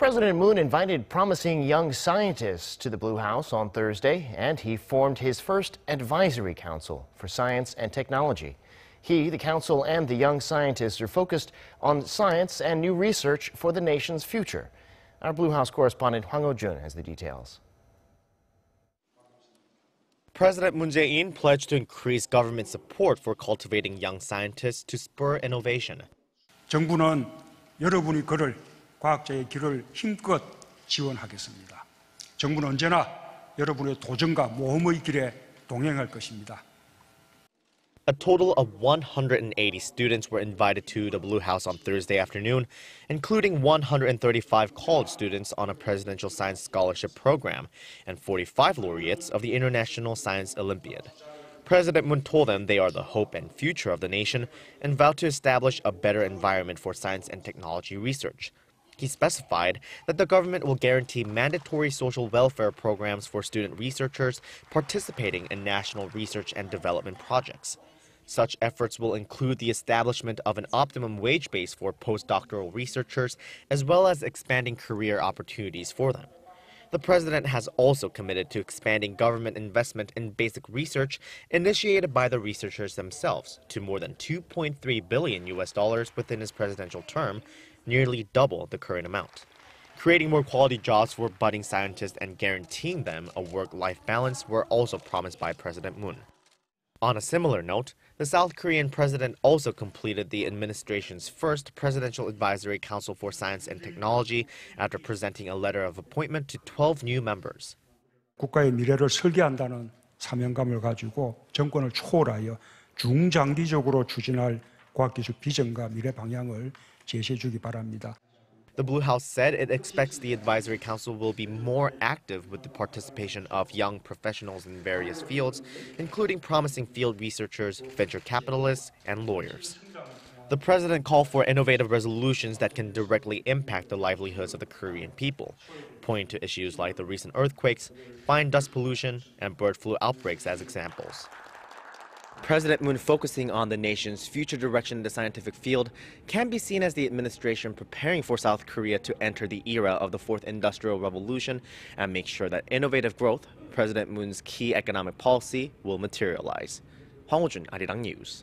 President Moon invited promising young scientists to the Blue House on Thursday, and he formed his first advisory council for science and technology. He, the council, and the young scientists are focused on science and new research for the nation's future. Our Blue House correspondent Hwang Hojun has the details. President Moon Jae-in pledged to increase government support for cultivating young scientists to spur innovation. 정부는 여러분이 걸을 과학자의 길을 힘껏 지원하겠습니다. 정부는 언제나 여러분의 도전과 모험의 길에 동행할 것입니다. A total of 180 students were invited to the Blue House on Thursday afternoon, including 135 college students on a presidential science scholarship program and 45 laureates of the International Science Olympiad. President Moon told them they are the hope and future of the nation and vowed to establish a better environment for science and technology research. He specified that the government will guarantee mandatory social welfare programs for student researchers participating in national research and development projects. Such efforts will include the establishment of an optimum wage base for postdoctoral researchers, as well as expanding career opportunities for them. The president has also committed to expanding government investment in basic research initiated by the researchers themselves to more than $2.3 billion within his presidential term, nearly double the current amount. Creating more quality jobs for budding scientists and guaranteeing them a work-life balance were also promised by President Moon. On a similar note, the South Korean president also completed the administration's first Presidential Advisory Council for Science and Technology after presenting a letter of appointment to 12 new members. 국가의 미래를 설계한다는 사명감을 가지고 정권을 초월하여 중장기적으로 추진할 과학기술 비전과 미래 방향을 제시해 주기 바랍니다. The Blue House said it expects the advisory council will be more active with the participation of young professionals in various fields, including promising field researchers, venture capitalists, and lawyers. The president called for innovative resolutions that can directly impact the livelihoods of the Korean people, pointing to issues like the recent earthquakes, fine dust pollution, and bird flu outbreaks as examples. President Moon focusing on the nation's future direction in the scientific field can be seen as the administration preparing for South Korea to enter the era of the Fourth Industrial Revolution and make sure that innovative growth, President Moon's key economic policy, will materialize. Hwang Hojun, Arirang News.